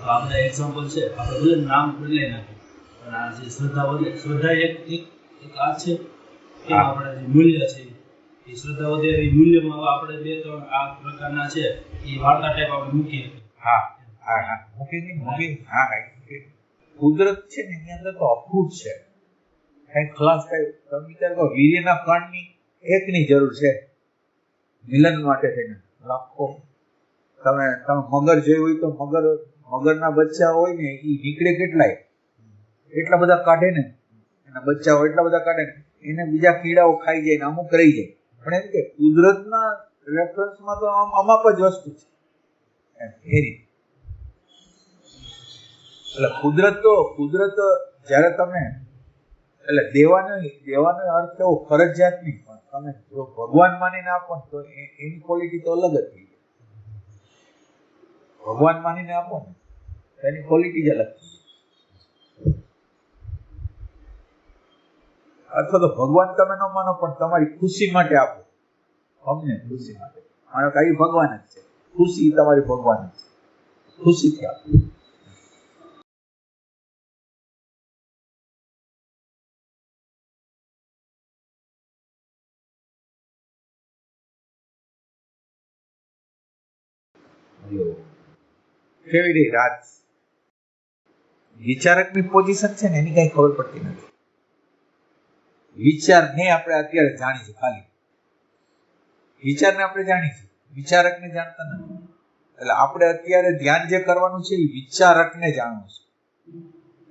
આપણે એક્ઝામ્પલ છે, આપણે ભલે નામ બદલાઈ નાખીએ પણ આ જે શ્રદ્ધા વધે, શ્રદ્ધા એક એક એક આ છે કે આપણા જે મૂલ્ય છે એ શ્રદ્ધા વધે એ મૂલ્યમાં આપણે 2-3 આ પ્રકારના છે એ વાર્તા ટાઈપ આપણે મૂકીએ. હા હા હા મૂકી હા. કુદરત છે ને એની અંદર તો અખૂટ છે. કઈ ખલાસ કઈ તમે વિચાર કરો, વીર્યના કણની એકની જરૂર છે મિલન માટે થઈને લાખો. તમે મગર જોઈ હોય તો મગરના બચ્ચા હોય ને એ નીકળે કેટલાય, એટલા બધા કાઢે ને, એના બચ્ચાઓ એટલા બધા કાઢે ને, એને બીજા કીડાઓ ખાઈ જાય ને અમુક રહી જાય. પણ એમ કે કુદરતના રેફરન્સમાં તો અમાપ જ વસ્તુ છે એ રીતે. એટલે કુદરત જ્યારે તમે એટલે દેવાનો અર્થ એવો ફરજિયાત નહીં, પણ તમે જો ભગવાન માનીને આપો ને તો એની ક્વોલિટી તો અલગ જ થઈ જાય. ભગવાન માનીને આપો ને એની ક્વોલિટી જ અલગ થઈ જાય. અથવા તો ભગવાન તમે ન માનો પણ તમારી ખુશી માટે આપો, અમને ખુશી માટે, માનો કે એ ભગવાન જ છે, ખુશી તમારી ભગવાન જ છે, ખુશીથી આપો. કેવી રહી રાત? વિચારકની પોઝિશન છે ને એની કઈ ખબર પડતી નથી. વિચારને આપણે અત્યારે જાણીશું, ખાલી વિચારને આપણે જાણીશું, વિચારકને જાણતા નથી. એટલે આપણે અત્યારે ધ્યાન જે કરવાનું છે એ વિચારકને જાણવું છે.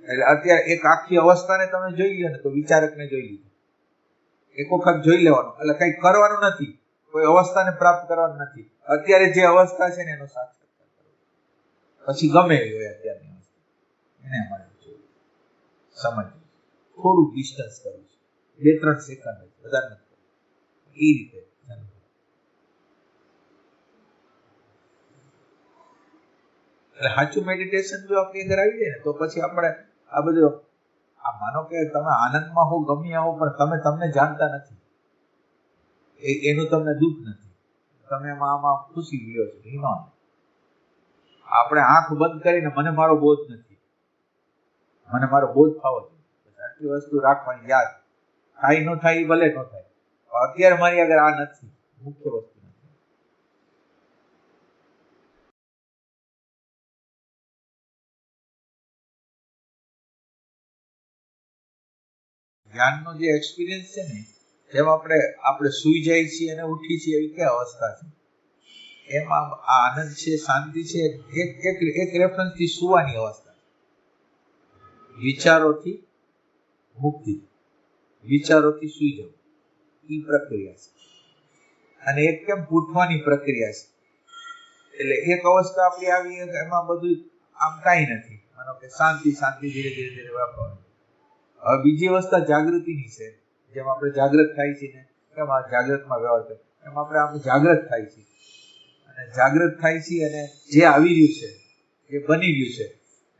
એટલે અત્યારે એક આખી અવસ્થાને તમે જોઈ લો ને તો વિચારકને જોઈ લીધું, એક વખત જોઈ લેવાનું. એટલે કઈ કરવાનું નથી, કોઈ અવસ્થાને પ્રાપ્ત કરવાનું નથી. અત્યારે જે અવસ્થા છે ને એનો સાક્ષાત્કાર કરવો, પછી ગમે એવી હોય અત્યારની અવસ્થા એને અમારે સમજ થોડું ડિસ્ટન્સ કરવું છે, 2-3 સેકન્ડ વધારે નથી એ રીતે. એટલે સાચું મેડિટેશન જો આપણી અંદર આવી જાય ને તો પછી આપણે આ બધું આ માનો કે તમે આનંદમાં હો, ગમ્યા હો, પણ તમે તમને જાણતા નથી, એનું તમને દુઃખ નથી, તમે આમાં ખુશી લ્યો છો. આપણે આંખ બંધ કરીને મને મારો બોધ નથી, મને મારો બોધ થવો જોઈએ, આટલી વસ્તુ રાખવાની યાદ. થાય ન થાય ભલે ન થાય, અત્યારે મારી આગળ આ નથી મુખ્ય વસ્તુ. જ્ઞાનનો જે એક્સપિરિયન્સ છે ને, જેમ આપણે સુઈ જાય છીએ અને ઉઠી છીએ એવી કઈ અવસ્થા છે, એમાં આ આનંદ છે, શાંતિ છે, એક રેફરન્સથી સુવાની અવસ્થા. વિચારોથી મુક્તિ, વિચારોથી સુઈ જવું એ પ્રક્રિયા છે. અને એક કેમ ઉઠવાની પ્રક્રિયા છે. એટલે એક અવસ્થા આપણી આવી એમાં બધું આમ કાંઈ નથી, માનો કે શાંતિ ધીરે ધીરે વાપરવાનું. હવે બીજી અવસ્થા જાગૃતિની છે, જેમ આપણે જાગૃત થાય છે ને કેમ આ જાગૃતમાં વ્યવહાર કરે, એમ આપણે જાગૃત થાય છે. અને જાગૃત થાય છે અને જે આવી રહ્યું છે, જે બની રહ્યું છે,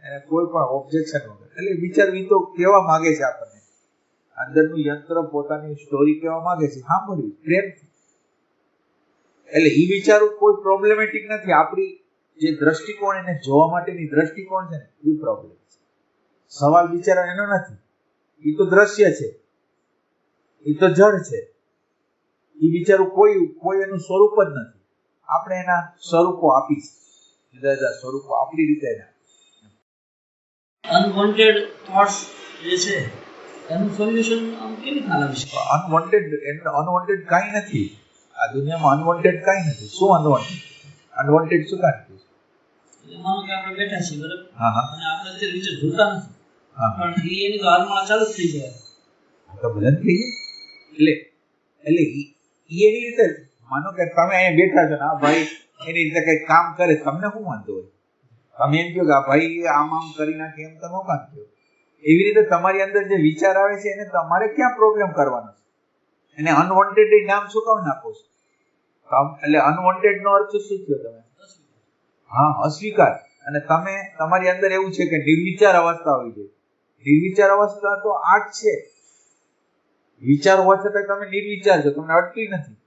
એને કોઈ પણ ઓબ્જેક્શન વગર, એટલે વિચારવી તો કેવા માંગે છે આપણને, અંદરનું યંત્ર પોતાની સ્ટોરી કેવા માંગે છે, સાંભળવી પ્રેમથી. એટલે એ વિચારવું કોઈ પ્રોબ્લેમેટિક નથી. આપણી જે દ્રષ્ટિકોણ, એને જોવા માટેની દ્રષ્ટિકોણ છે ને એ પ્રોબ્લેમ છે. સવાલ વિચારવા એનો નથી, એ તો દ્રશ્ય છે, એ તો જડ છે. એ વિચારવું કોઈ એનું સ્વરૂપ જ નથી. આપણે એના સ્વરૂપો આપી છે, જુદા જુદા સ્વરૂપો આપણી રીતે એના. અનવોન્ટેડ થોટ્સ જે છે એનું સોલ્યુશન આમ કેવી રીતે લાવી શકે? અનવોન્ટેડ કાંઈ નથી આ દુનિયામાં. અનવોન્ટેડ કાંઈ નથી. શું અનવોન્ટેડ શું કાંઈ? માનો કે આપણે બેઠા છીએ બરાબર, હા હા, અને આપણે અત્યારે વિચાર જોતા નથી, પણ એની તો હાલમાં ચાલુ જ થઈ જાય તો ભલે થઈ જાય. એટલે એની રીતે માનો કે તમે અહીંયા બેઠા છો ને આ ભાઈ એની રીતે કઈ કામ કરે, તમને શું વાંધો હોય? તમે એમ કહો કે આ ભાઈ આમ કરી નાખે, એમ તમે કામ કહો. એવી રીતે તમારી અંદર જે વિચાર આવે છે એને તમારે ક્યાં પ્રોબ્લેમ કરવાનો છે? એને અનવોન્ટેડ નામ શું કામ નાખો છો? એટલે અનવોન્ટેડ નો અર્થ શું થયો? તમે હા, અસ્વીકાર. અને તમે તમારી અંદર એવું છે કે નિર્વિચાર અવસ્થા હોવી જોઈએ. નિર્વિચાર અવસ્થા તો આ જ છે. વિચાર હોવા છતાં તમે નિર્વિચાર છો, તમને અટકી નથી.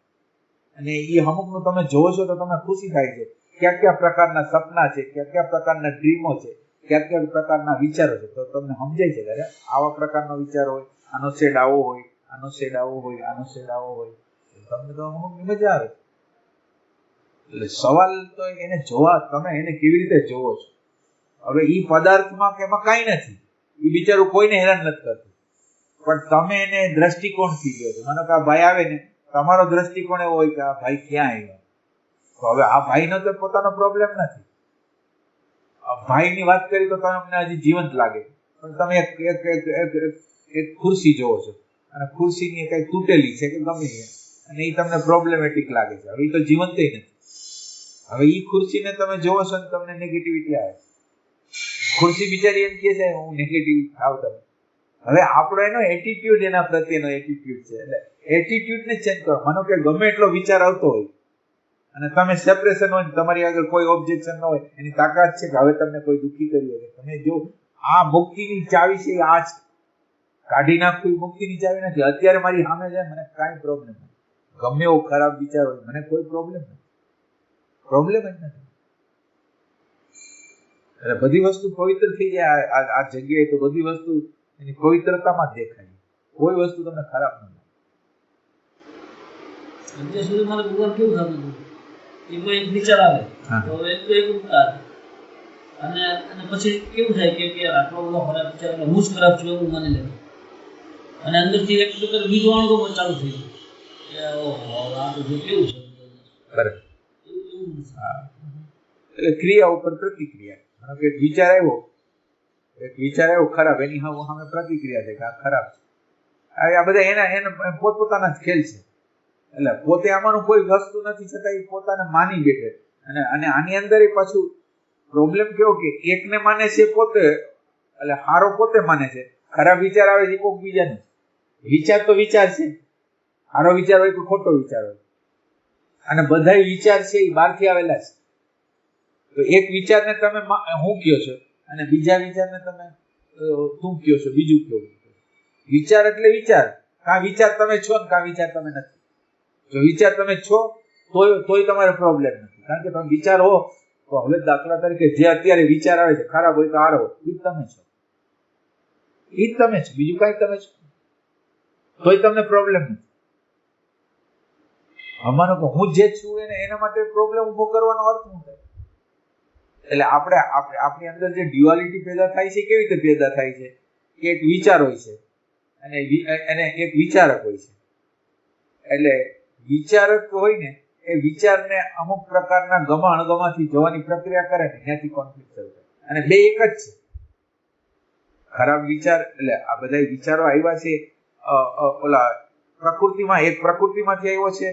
અને એ અમુકનું તમે જોવો છો તો તમને ખુશી થાય છે કયા કયા પ્રકારના સપના છે, કયા કયા પ્રકારના ડ્રીમો છે, કયા કયા પ્રકારના વિચારો છે, તો તમને સમજાય છે કે અરે આવા પ્રકારનો વિચાર હોય, આનો શેડ આવો હોય, આનો શેડ આવો હોય, આનો શેડ આવો હોય, તમને તો મજા આવે. એટલે સવાલ તો એને જોવા, તમે એને કેવી રીતે જોવો છો. હવે ઈ પદાર્થમાં કે એમાં કાંઈ નથી, એ બિચારું કોઈને હેરાન નથી કરતું, પણ તમે એને દ્રષ્ટિકોણથી ગયો છો. માનો કે આ ભાઈ આવે ને, તમારો દ્રષ્ટિકોણ એવો હોય કે આ ભાઈ ક્યાં આવ્યો, તો હવે આ ભાઈનો તો પોતાનો પ્રોબ્લેમ નથી. ભાઈની વાત કરી તો તમને હજી જીવંત લાગે, પણ તમે એક ખુરશી જોવો છો અને ખુરશીની કઈ તૂટેલી છે કે ગમે છે અને એ તમને પ્રોબ્લેમેટિક લાગે છે. હવે એ તો જીવંત નથી. હવે એ ખુરશીને તમે જોવો છો ને તમને નેગેટિવિટી આવે. ખુરશી બિચારી એમ કે છે હું નેગેટિવ થાવ તમે. હવે આપણો એનો એટીટ્યુડ, એના પ્રત્યેનો એટીટ્યુડ છે. એટલે એટીટ્યુડને ચેન્જ કરો. માનો કે ગમે એટલો વિચાર આવતો હોય અને તમે સેપરેશન હોય, તમારી આગળ કોઈ ઓબ્જેક્શન ન હોય, એની તાકાત છે કે હવે તમને કોઈ દુઃખી કરી શકે. તમે જો આ મુક્તિની ચાવી છે, આ જ કાઢી નાખવું મુક્તિની ચાવી નથી. અત્યારે મારી સામે જાય, મને કાંઈ પ્રોબ્લેમ નથી. ગમે એવો ખરાબ વિચાર હોય, મને કોઈ પ્રોબ્લેમ નથી. પ્રોબ્લેમ જ નથી. એટલે બધી વસ્તુ પવિત્ર થઈ જાય આ જગ્યાએ, તો બધી વસ્તુ એની પવિત્રતામાં જ દેખાય. કોઈ વસ્તુ તમને ખરાબ ન લાગે. અત્યાર સુધી મારે ભગવાન કેવું થતું હતું, એમાં એક વિચાર આવે તો એક ઉતાર, અને પછી કેવું થાય કે આટલો બધો ખરાબ વિચાર, એટલે હું જ ખરાબ છું એવું માની લેતો, અને અંદરથી એક પ્રકાર બીજું અણગમો ચાલુ થઈ ગયો કે ઓહો આ બધું કેવું છે. બરાબર. એટલે ક્રિયા ઉપર પ્રતિક્રિયા. એક વિચાર આવ્યો ખરાબ, એની સામે પ્રતિક્રિયા છે કે આ ખરાબ છે. આ બધા એના પોતપોતાના જ ખેલ છે. એટલે પોતે આમાંનું કોઈ વસ્તુ નથી, છતાં એ પોતાને માની બેઠે. અને આની અંદર પાછું પ્રોબ્લેમ કેવો કે એકને માને છે પોતે, એટલે હારો પોતે માને છે, ખરાબ વિચાર આવે છે કોઈક બીજાને. વિચાર તો વિચાર છે, હારો વિચાર હોય કે ખોટો વિચાર હોય, અને બધા વિચાર છે એ બહારથી આવેલા છે. તો એક વિચારને તમે હું કયો છો અને બીજા વિચારને તમે તું કયો છો, બીજું કયો. વિચાર એટલે વિચાર. કાં વિચાર તમે છો ને કાં વિચાર તમે નથી. જો વિચાર તમે છો તોય તમારે પ્રોબ્લેમ નથી, કારણ કે તમે વિચાર હો તો હવે દાખલા તરીકે જે અત્યારે વિચાર આવે છે ખરાબ હોય કે સારો હોય, એ જ તમે છો. એ જ તમે છો, બીજું કાંઈ તમે છો, તોય તમને પ્રોબ્લેમ નથી. અમારો કે હું જે છું એના માટે પ્રોબ્લેમ ઉભો કરવાનો અર્થ શું થાય? એટલે આપણી અંદર જે ડ્યુઆલિટી પેદા થાય છે, કેવી રીતે પેદા થાય છે કે એક વિચાર હોય છે અને એક વિચારક હોય છે. એટલે વિચારક હોય ને એ વિચારને અમુક પ્રકારના ગમા અણગમાથી જોવાની પ્રક્રિયા કરે ને ત્યાંથી કોન્ફ્લિક્ટ શરૂ થાય. અને બે એક જ છે. ખરાબ વિચાર, એટલે આ બધા વિચારો આવ્યા છે ઓલા પ્રકૃતિમાં, એક પ્રકૃતિમાંથી આવ્યો છે,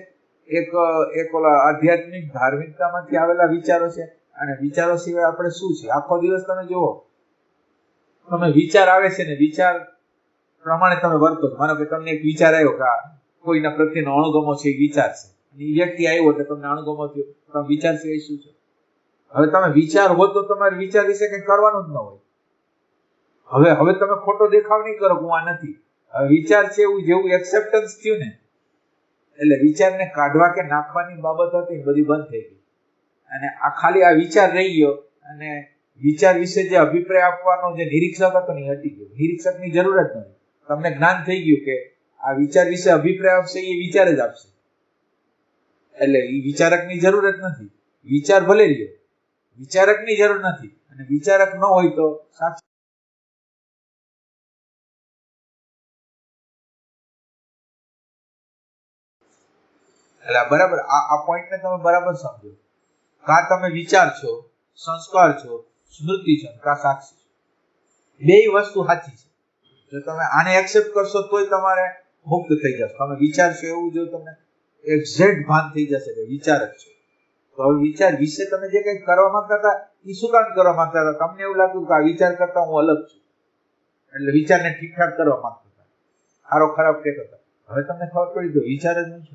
એક ઓલા આધ્યાત્મિક ધાર્મિકતામાંથી આવેલા વિચારો છે. અને વિચારો સિવાય આપણે શું છે? આખો દિવસ તમે જુઓ, તમે વિચાર આવે છે ને વિચાર પ્રમાણે તમે વર્તો. માનો કે તમને એક વિચાર આવ્યો કે કોઈના પ્રત્યેનો અણગમો છે, એ વિચાર છે, એ વ્યક્તિ આવ્યો એટલે તમને અણગમો થયો, તમે વિચાર સિવાય શું છે? હવે તમે વિચાર હો તો તમારે વિચાર વિશે કંઈ કરવાનું જ ન હોય. હવે તમે ખોટો દેખાવ નહીં કરો, હું આ નથી. હવે વિચાર છે એવું જેવું એક્સેપ્ટન્સ થયું ને, એટલે વિચારને કાઢવા કે નાખવાની બાબત હતી બધી બંધ થઈ ગઈ. અને આ ખાલી આ વિચાર રહી ગયો, અને વિચાર વિશે જે અભિપ્રાય આપવાનો જે નિરીક્ષક હતો ને એ હટી ગયો. નિરીક્ષકની જરૂર જ નથી. તમને જ્ઞાન થઈ ગયું કે આ વિચાર વિશે અભિપ્રાય આપશે એ વિચાર જ આપશે, એટલે એ વિચારકની જરૂર જ નથી. વિચાર ભલે રહ્યો, વિચારકની જરૂર નથી. અને વિચારક ન હોય તો સાચું. એટલે બરાબર આ પોઈન્ટને તમે બરાબર સમજો. કાં તમે વિચાર છો, સંસ્કાર છો, સ્મૃતિ છો, કાં સાક્ષી છો. બે વસ્તુ સાચી છે. જો તમે આને એક્સેપ્ટ કરશો તોય તમારે મુક્ત થઈ જશો. તમે વિચાર છો એવું જો તમને એક્ઝેક્ટ ભાન થઈ જશે કે વિચાર જ છે, તો હવે વિચાર વિશે તમે જે કંઈ કરવા માંગતા હતા એ શું કામ કરવા માંગતા હતા? તમને એવું લાગ્યું કે આ વિચાર કરતા હું અલગ છું, એટલે વિચારને ઠીકઠાક કરવા માંગતા હતા, સારો ખરાબ કહેતા હતા. હવે તમને ખબર પડી કે વિચાર જ નહીં છે.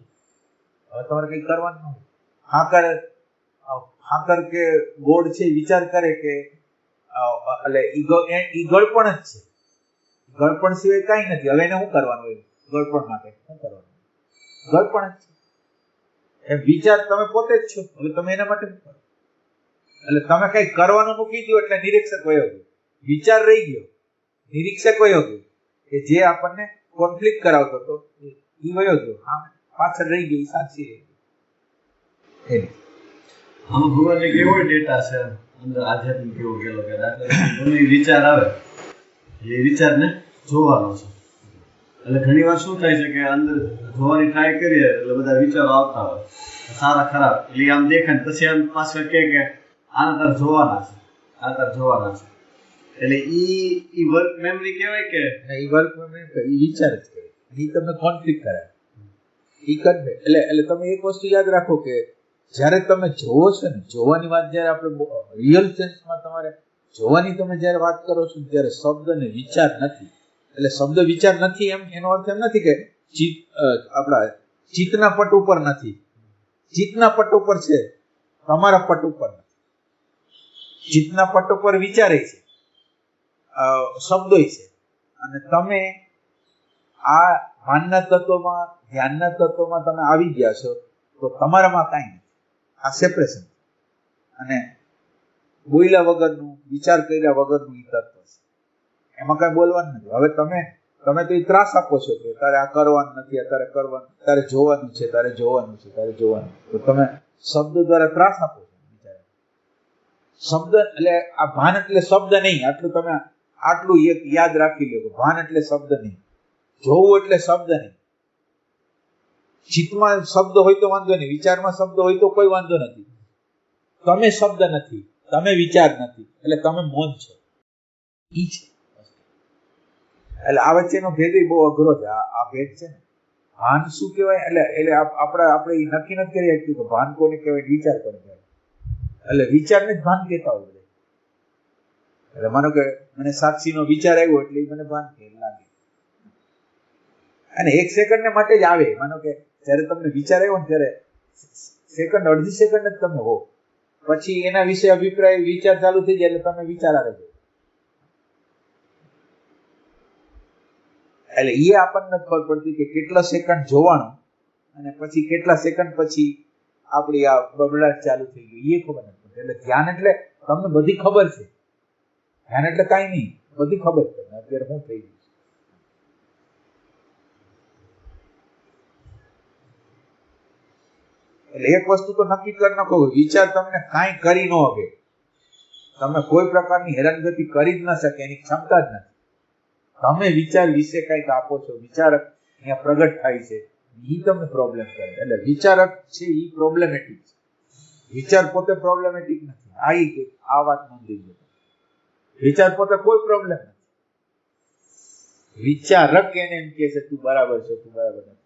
હવે તમારે કંઈ કરવાનું ન હોય. હાકર કે ગોળ છે વિચાર કરે કે એટલે ઈ ગળપણ જ છે. ગળપણ સિવાય કાંઈ નથી. હવે એને શું કરવાનું હોય? ગળપણ માટે શું કરવાનું? ગળપણ જ છે. એમ વિચાર તમે પોતે જ છો. હવે તમે એના માટે શું કરો? એટલે તમે કઈ કરવાનું મૂકી દો એટલે નિરીક્ષક વયો ગયો, વિચાર રહી ગયો, નિરીક્ષક વયો ગયો કે જે આપણને કોન્ફ્લિક્ટ કરાવતો હતો એ વયો ગયો, હા પાછળ રહી ગયો, સાક્ષી રહી ગયો. આમાં ભગવાનને કેવો ડેટા છે અંદર આધ્યાત્મિક કેવો ગયેલો કે ગમે વિચાર આવે એ વિચારને જોવાનો છે. એટલે ઘણી વાર શું થાય છે કે અંદર જોવાની ટ્રાય કરીએ એટલે બધા વિચારો આવતા હોય સારા ખરાબ, એટલે આમ દેખાય પછી આમ પાછળ કે આના તાર જોવાના છે, આ તાર જોવાના છે. એટલે ઈ વર્ક મેમરી કહેવાય કે એ વર્ક મેમરી એ વિચાર જ કહેવાય, એ તમને કોન્ફ્લિક્ટ કરાવે ઈ કન્વે. એટલે તમે એક વસ્તુ યાદ રાખો કે જ્યારે તમે જોવો છો ને, જોવાની વાત જ્યારે આપણે રિયલ સેન્સમાં તમારે જોવાની તમે જ્યારે વાત કરો છો ત્યારે શબ્દ ને વિચાર નથી. એટલે શબ્દ વિચાર નથી એમ એનો અર્થ એમ નથી કે ચિત્ત આપણા ચિત્તના પટ ઉપર નથી, ચિત્તના પટ ઉપર છે, તમારા પટ ઉપર નથી. ચિત્તના પટ ઉપર વિચારે છે, શબ્દોય છે, અને તમે આ ભાનના તત્વમાં ધ્યાનના તત્વમાં તમે આવી ગયા છો તો તમારામાં કાંઈ નથી, આ સેપરેશન. અને બોલ્યા વગરનું, વિચાર કર્યા વગરનું ઈ તત્વ છે, એમાં કાંઈ બોલવાનું નથી. હવે તમે તો એ ત્રાસ આપો છો કે તારે આ કરવાનું નથી, તારે કરવાનું, તારે જોવાનું છે, તારે જોવાનું છે, તારે જોવાનું, તો તમે શબ્દ દ્વારા ત્રાસ આપો છો બિચારા. શબ્દ એટલે આ ભાન એટલે શબ્દ નહીં, આટલું એક યાદ રાખી લો, ભાન એટલે શબ્દ નહીં, જોવું એટલે શબ્દ નહીં. ચિત્તમાં શબ્દ હોય તો વાંધો નહીં, વિચારમાં શબ્દ હોય તો કોઈ વાંધો નથી. તમે શબ્દ નથી, તમે વિચાર નથી, એટલે તમે મૌન છો. ઈ છે એટલે આ વચ્ચેનો ભેદ બહુ અઘરો છે. આ ભેદ છે ને, ભાન શું કહેવાય એટલે આપણે એ નક્કી નથી કરી શકતું કે ભાન કોને કહેવાય, વિચાર કોને કહેવાય. એટલે વિચારને જ ભાન કહેતા હોય બધા. એટલે માનો કે મને સાક્ષીનો વિચાર આવ્યો એટલે મને ભાન લાગે, અને એક સેકન્ડને માટે જ આવે. માનો કે જ્યારે તમને વિચાર આવ્યો ને ત્યારે સેકન્ડ, અડધી સેકન્ડ જ તમે હો, પછી એના વિશે અભિપ્રાય વિચાર ચાલુ થઈ જાય એટલે તમે વિચાર આવે છે. એટલે એ આપણને ખબર પડતી કે કેટલા સેકન્ડ જોવાનું અને પછી કેટલા સેકન્ડ પછી આપણી આ બબડાટ ચાલુ થઈ ગઈ એ ખબર નથી પડતી. એટલે ધ્યાન એટલે તમને બધી ખબર છે, ધ્યાન એટલે કાંઈ નહીં, બધી ખબર છે અત્યારે શું થઈ ગયું. એટલે એક વસ્તુ તો નક્કી કરી નાખો, વિચાર તમને કાંઈ કરી ન શકે, તમે કોઈ પ્રકારની હેરાનગતિ કરી જ ન શકે, એની ક્ષમતા જ નથી. તમે વિચાર વિશે કંઈક આપો છો, વિચારક અહીંયા પ્રગટ થાય છે, એ તમને પ્રોબ્લેમ કરે. એટલે વિચારક છે એ પ્રોબ્લેમેટિક છે, વિચાર પોતે પ્રોબ્લેમેટિક નથી. આ વાત નોંધી લો, વિચાર પોતે કોઈ પ્રોબ્લેમ નથી. વિચારક એને એમ કહે છે તું બરાબર છે, તું બરાબર નથી.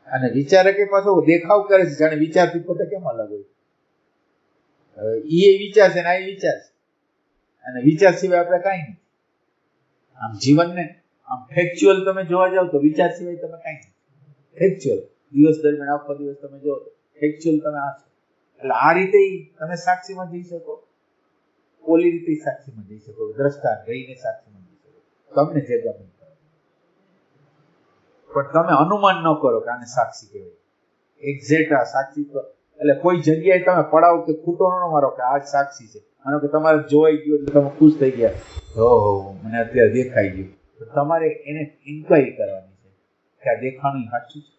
અને વિચારક એ પાછો દેખાવ કરે છે જાણે વિચારથી પોતે કેમ અલગ હોય. એ વિચાર છે ને આ વિચાર છે, અને વિચાર સિવાય આપણે કાંઈ નહીં. આમ જીવનને આમ ફેક્ચ્યુઅલ તમે જોવા જાવ તો વિચાર સિવાય તમે કાંઈ નહીં. ફેક્ચ્યુઅલ દિવસ દરમિયાન આખો દિવસ તમે જો ફેક્ચ્યુઅલ તમે આ છો. એટલે આ રીતે તમે સાક્ષીમાં જઈ શકો, ઓલી રીતે સાક્ષીમાં જઈ શકો, દ્રષ્ટા રહીને સાક્ષીમાં જઈ શકો, તમને જે ગમે. પણ તમે અનુમાન ન કરો કે આને સાક્ષી કહેવાય. એક્ઝેક્ટ આ સાક્ષી તો એટલે કોઈ જગ્યાએ તમે પડાવ કે ખૂટો ન મારો કે આ જ સાક્ષી છે. માનો કે તમારે જોવાઈ ગયું એટલે તમે ખુશ થઈ ગયા, ઓહો મને અત્યારે દેખાઈ ગયું, તો તમારે એને ઇન્ક્વાયરી કરવાની છે કે આ દેખાણું સાચું છે.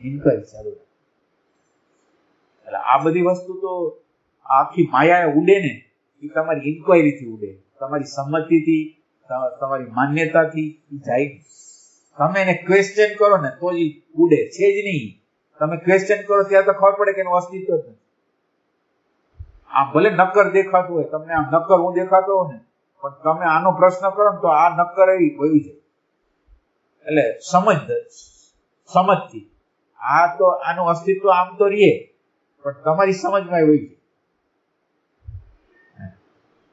ઇન્ક્વાયરી ચાલુ. એટલે આ બધી વસ્તુ તો આખી માયા ઉડે ને એ તમારી ઇન્ક્વાયરીથી ઉડે, તમારી સંમતિથી, તમારી માન્યતાથી જાય નહીં. તમે એને ક્વેશ્ચન કરો ને તો જ ઉડે છે જ નહીં. તમે ક્વેશ્ચન કરો ત્યારે તો ખબર પડે કે એનું અસ્તિત્વ જ નથી. આમ ભલે નક્કર દેખાતું હોય, તમને આમ નક્કર હું દેખાતો હોય ને, પણ તમે આનો પ્રશ્ન કરો ને તો આ નક્કર એવી વહી જાય. એટલે સમજથી આ તો આનું અસ્તિત્વ આમ તો રહે, પણ તમારી સમજમાં વહી જાય.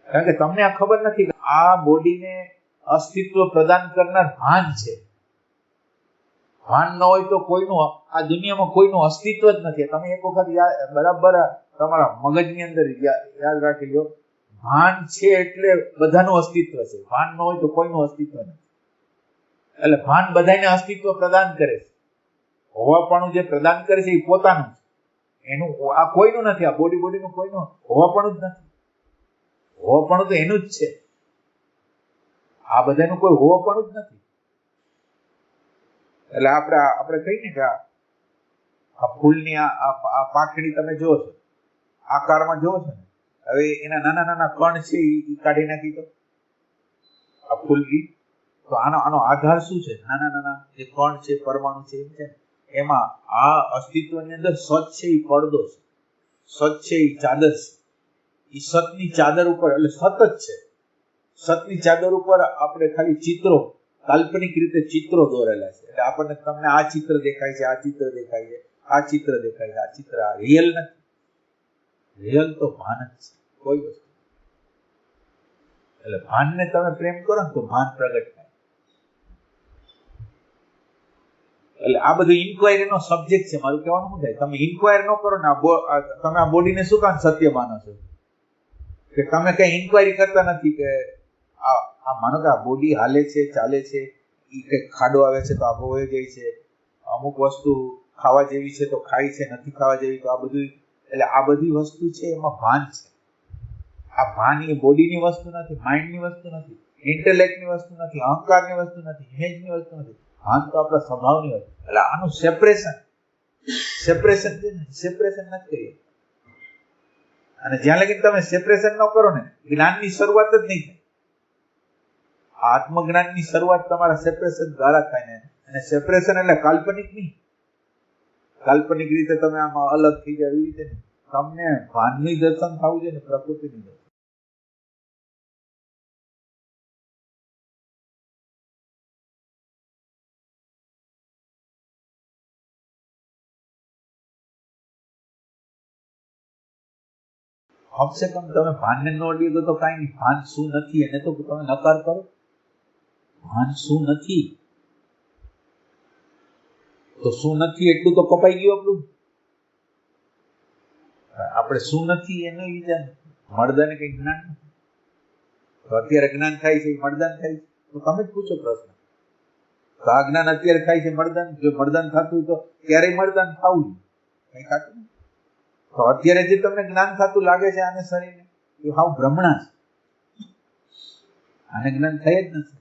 કારણ કે તમને આ ખબર નથી કે આ બોડીને અસ્તિત્વ પ્રદાન કરનાર ભાન છે. ભાન ન હોય તો કોઈનું આ દુનિયામાં કોઈનું અસ્તિત્વ જ નથી. તમે એક વખત બરાબર તમારા મગજની અંદર યાદ રાખી લો, ભાન છે એટલે બધાનું અસ્તિત્વ છે, ભાન ન હોય તો કોઈનું અસ્તિત્વ નથી. એટલે ભાન બધાને અસ્તિત્વ પ્રદાન કરે છે. હોવાપણું જે પ્રદાન કરે છે એ પોતાનું છે, એનું આ કોઈનું નથી, આ બોડીનું કોઈનું હોવાપણું જ નથી. હોવાપણું તો એનું જ છે, આ બધાનું કોઈ હોવાપણું જ નથી. એટલે આપણે કહીએ ને કે આ ફૂલની આ પાંખડી તમે જુઓ છો, આકારમાં જુઓ છો ને, હવે એના નાના નાના કણ છે એ કાઢી નાખી તો આ ફૂલની, તો આનો આધાર શું છે? નાના નાના જે કણ છે, પરમાણુ છે, એમ છે ને, એમાં આ અસ્તિત્વની અંદર સત છે એ પડદો છે, સત છે એ ચાદર છે. એ સતની ચાદર ઉપર, એટલે સત જ છે, સતની ચાદર ઉપર આપણે ખાલી ચિત્રો, કાલ્પનિક રીતે ચિત્રો દોરેલા છે. એટલે આપણને તમને આ ચિત્ર દેખાય છે, આ ચિત્ર દેખાય છે, આ ચિત્ર દેખાય છે, આ ચિત્ર, આ રિયલ નથી. રિયલ તો ભાન જ છે, કોઈ વસ્તુ. એટલે ભાનને તમે પ્રેમ કરો ને તો ભાન પ્રગટ થાય. એટલે આ બધું ઇન્ક્વાયરીનો સબ્જેક્ટ છે. મારું કહેવાનું શું થાય, તમે ઇન્ક્વાયર ન કરો ને, તમે આ બોડીને શું કામ સત્ય માનો છો? કે તમે કઈ ઇન્ક્વાયરી કરતા નથી કે આ માનો કે આ બોડી હાલે છે, ચાલે છે, એ કઈ ખાડો આવે છે તો આખો વહી જાય છે, અમુક વસ્તુ ખાવા જેવી છે તો ખાય છે, નથી ખાવા જેવી તો આ બધું. એટલે આ બધી વસ્તુ છે એમાં ભાન છે. આ ભાન એ બોડીની વસ્તુ નથી, માઇન્ડની વસ્તુ નથી, ઇન્ટેલેક્ટની વસ્તુ નથી, અહંકારની વસ્તુ નથી, ઇમેજની વસ્તુ નથી. ભાન તો આપણા સ્વભાવની વસ્તુ. એટલે આનું સેપરેશન છે ને, સેપરેશન નથી કરીએ. અને જ્યાં લગી તમે સેપરેશન ન કરો ને, જ્ઞાનની શરૂઆત જ નહીં થાય. આત્મજ્ઞાનની શરૂઆત તમારા સેપરેશન દ્વારા થાય ને. અને સેપરેશન એટલે કાલ્પનિક નહીં, કાલ્પનિક રીતે તમે આમાં અલગ થઈ જાય એવી રીતે નહીં. તમને ભાનનું દર્શન થવું જોઈએ ને, પ્રકૃતિનું દર્શન. કમસે કમ તમે ભાનને ન લીધો તો કાંઈ નહીં. ભાન શું નથી એને તો તમે નકાર કરો. ભાન શું નથી તો શું નથી એટલું તો કપાઈ ગયું આપણું. આપણે શું નથી એનો વિચાર. મળદાને કઈ જ્ઞાન નથી, તો અત્યારે જ્ઞાન થાય છે, મળદાન થાય છે, તો તમે જ પૂછો પ્રશ્ન. તો આ જ્ઞાન અત્યારે થાય છે મળદાન, જો મળદાન થતું હોય તો ક્યારેય મળદાન થવું કઈ ખાતું નહીં. તો અત્યારે જે તમને જ્ઞાન થતું લાગે છે આને શરીરને, એ હાવ ભ્રમણા છે, આને જ્ઞાન થઈ જ નથી.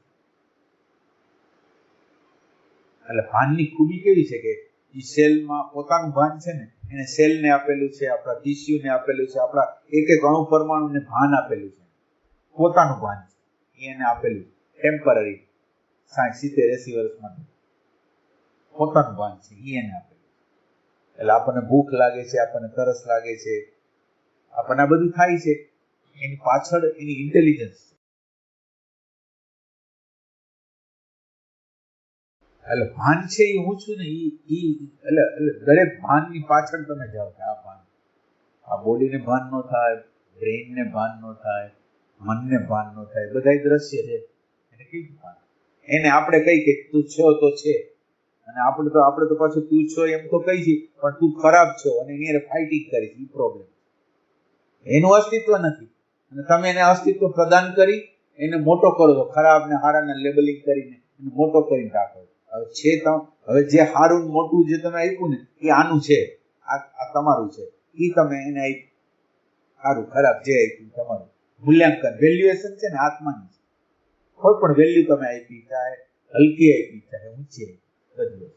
એટલે ભાનની ખૂબી કેવી છે કે એ સેલમાં પોતાનું ભાન છે ને, એને સેલને આપેલું છે, આપણા ટીસ્યુને આપેલું છે, આપણા એક એક અણુ પરમાણુને ભાન આપેલું છે. પોતાનું ભાન છે એને આપેલું છે, ટેમ્પરરી 60-80 વર્ષ માટે પોતાનું ભાન છે એને આપેલું. એટલે આપણને ભૂખ લાગે છે, આપણને તરસ લાગે છે, આપણને આ બધું થાય છે, એની પાછળ એની ઇન્ટેલિજન્સ. એટલે ભાન છે એ હું છું ને, એટલે દરેક ભાનની પાછળ તમે જાઓ કે આ ભાન, આ બોડીને ભાન ન થાય, બ્રેઇનને ભાન ન થાય, મનને ભાન ન થાય, બધા દ્રશ્ય છે એને કઈ ભાન. એને આપણે કઈ કે તું છો તો છે, અને આપણે તો પાછું તું છો એમ તો કઈ છે, પણ તું ખરાબ છો અને એની ફાઇટિંગ કરીશ, એ પ્રોબ્લેમ. એનું અસ્તિત્વ નથી અને તમે એને અસ્તિત્વ પ્રદાન કરી એને મોટો કરો છો, ખરાબ ને હારાને લેબલિંગ કરીને એને મોટો કરીને રાખો. હવે જે હારું મોટું જે તમે આપ્યું ને એ આનું છે, આ તમારું છે, એ તમે એને આપ્યું. સારું ખરાબ જે આપ્યું તમારું મૂલ્યાંકન, વેલ્યુએશન છે ને આત્માની છે. કોઈ પણ વેલ્યુ તમે આપી, ચાહે હલકી આપી, ચાહે ઊંચી આપી, બધું.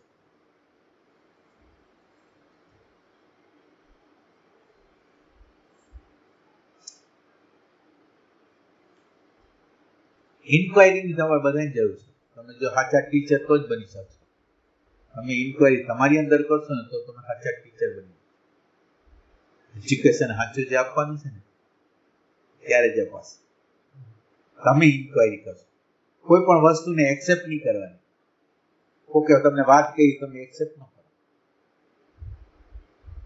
ઇન્ક્વાયરીની તમારે બધાને જરૂર છે. તમે જો સાચા ટીચર તો જ બની શકશો. તમે ઇન્ક્વાયરી તમારી અંદર કરશો ને તો તમે સાચા ટીચર બની. એજ્યુકેશન સાચું જે આપવાનું છે ને ત્યારે જ અપાશે. તમે ઇન્ક્વાયરી કરશો, કોઈ પણ વસ્તુને એક્સેપ્ટ નહીં કરવાની. ઓકે તમને વાત કરી, તમે એક્સેપ્ટ ન કરો,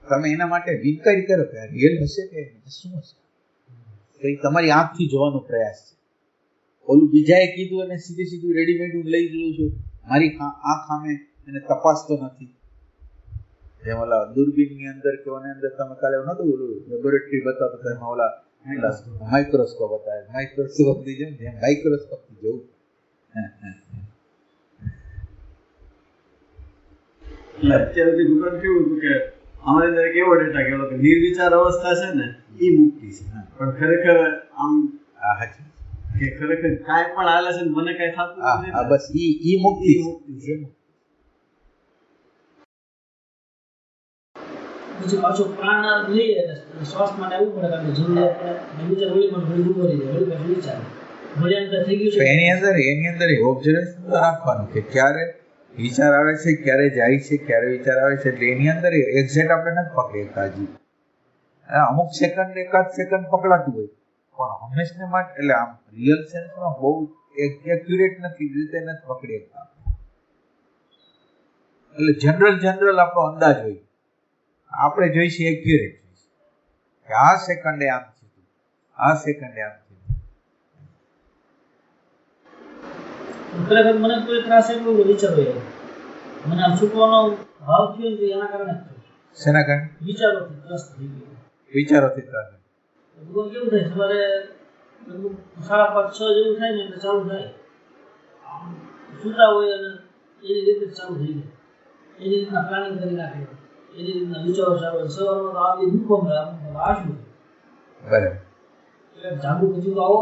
તમે એના માટે ઇન્ક્વાયરી કરો કે રિયલ હશે કે શું હશે. તો એ તમારી આંખથી જોવાનો પ્રયાસ છે. ઓલું બીજાએ કીધું અને સીધું રેડીમેડ હું લઈ લઉં છું, મારી આંખ સામે એને તપાસતો નથી. જેમ ઓલા દૂરબીનની અંદર કે ઓની અંદર તમે કાલે નતું ઓલું લેબોરેટરી બતાવતો તો એમાં ઓલા માઇક્રોસ્કોપ હતા, માઇક્રોસ્કોપ થી જેમ માઇક્રોસ્કોપ થી જોવું. અત્યારે દુકાન કેવું હતું કે અમારી અંદર એક એવો ડેટા ગયેલો કે નિર્વિચાર અવસ્થા છે ને એ મુક્તિ છે, પણ ખરેખર આમ હા હાચી કે ખરેખર કાંઈ પણ હાલે છે ને મને કાંઈ થતું નથી હા ને, બસ ઈ મુક્તિ ઈ મુક્તિ છે. પછી પાછો પ્રાણ લઈએ એટલે શ્વાસ માટે આવવું પડે કારણ કે જરૂરિયાત પડે વિચાર વળી પણ ઘડી ઉભો રહી જાય વળી પાછું વિચાર મર્યાદા થઈ ગયું તો છે. એની અંદર ઓબ્ઝર્વેશન રાખવાનું કે ક્યારે વિચાર આવે છે, ક્યારે જાય છે, ક્યારે વિચાર આવે છે, એટલે એની અંદર એક્ઝેક્ટ આપણે નથી પકડી શકતા હજી. અમુક સેકન્ડ એકાદ સેકન્ડ પકડાતું હોય પણ હંમેશને માટે એટલે આમ રિયલ સેન્સમાં બહુ એક્યુરેટ નથી રીતે નથી પકડી શકતા. એટલે જનરલ આપણો અંદાજ હોય, આપણે જોઈશે એક્યુરેટ કે આ સેકન્ડે આમ થયું, આ સેકન્ડે આમ થયું. ખરેખર મને કોઈ ત્રાસ એટલો વિચારો એવો મને આમ છૂટવાનો ભાવ થયો ને એના કારણે જ થયો. શેના કારણે? વિચારોથી ત્રાસ થઈ ગયો. વિચારોથી ત્રાસ. ભગવાન કેવું થાય સવારે 5:30-6 જેવું થાય ને એટલે ચાલુ થાય સુતા હોય અને એની રીતે જ ચાલુ થઈ જાય એની રીતના પ્લાનિંગ કરી નાખે એની રીતના વિચારો ચાલુ સવારમાં તો આવી દુઃખો મળે આ શું બરાબર એટલે જાગુ પછી તો આવો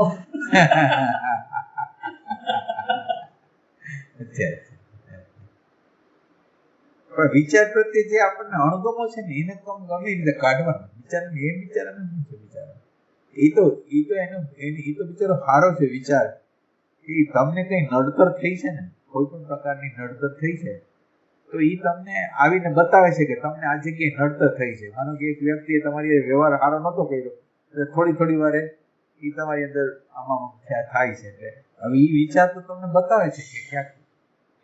પણ વિચાર પ્રત્યે જે આપણને અણગમો છે ને એને તો ગમે રીતે કાઢવાનો વિચાર એ વિચારને શું છે વિચાર એ તો એનો એ તો બિચારો સારો છે વિચાર એ તમને કઈ નડતર થઈ છે ને કોઈ પણ પ્રકારની નડતર થઈ છે તો એ તમને આવીને બતાવે છે કે તમને આ જગ્યાએ નડતર થઈ છે. માનો કે એક વ્યક્તિએ તમારી વ્યવહાર સારો નહોતો કર્યો એટલે થોડી વારે એ તમારી અંદર આમાં થાય છે એટલે હવે એ વિચાર તો તમને બતાવે છે કે ક્યાંક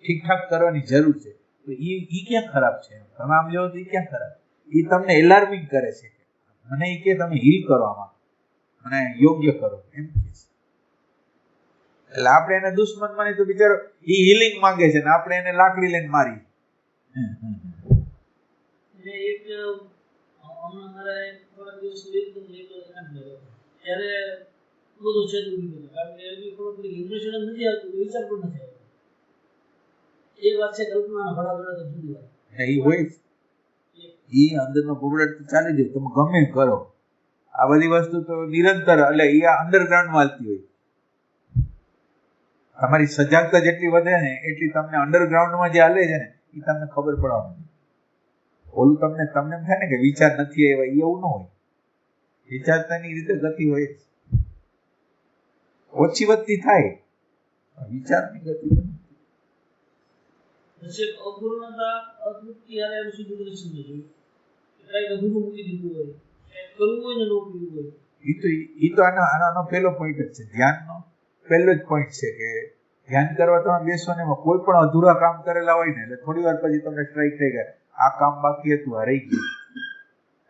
ઠીકઠાક કરવાની જરૂર છે તો એ ક્યાં ખરાબ છે તમે આમ જોવો તો એ ક્યાં ખરાબ એ તમને એલાર્મિંગ કરે છે મને એ કે તમે હીલ કરો આમાં મને યોગ્ય કરો એમ કે છે. એટલે આપણે એને દુશ્મન માની તો બિચારો એ હીલિંગ માંગે છે ને આપણે એને લાકડી લઈને મારી. એટલે એક હમણાં મારે થોડા દિવસ એકદમ ત્યારે બધું છે કારણ કે એવી ખબર પડી ઇમ્પ્રેશન નથી આવતું વિચાર પણ નથી આવતો એ વાત છે કલ્પનાના ભડાભડા તો જુદી વાત એ હોય એ અંદરનો બબડાટ તો ચાલી જાય તમે ગમે કરો આ બધી વસ્તુ તો નિરંતર એટલે એ અંડરગ્રાઉન્ડમાં હાલતી હોય. તમારી સજાગતા જેટલી વધે ને એટલી તમને અંડરગ્રાઉન્ડમાં જે હાલે છે ને એ તમને ખબર પડવાની. ઓલું તમને એમ થાય ને કે વિચાર નથી એવા એવું ન હોય. વિચારતાની રીતે ગતિ હોય ઓછી વધતી થાય વિચારની ગતિ પછી અપૂર્ણતા અતૃપ્તિ યારે એનું સીધું કનેક્શન ન જોયું કઈ અધૂરું મૂકી દીધું હોય કરવું હોય ને ન કરવું હોય એ તો આનો પહેલો પોઈન્ટ જ છે. ધ્યાનનો પહેલો જ પોઈન્ટ છે કે ધ્યાન કરવા તમે બેસો ને એમાં કોઈ પણ અધૂરા કામ કરેલા હોય ને એટલે થોડી વાર પછી તમને સ્ટ્રાઇક થઈ ગયા આ કામ બાકી હતું આ રહી ગયું.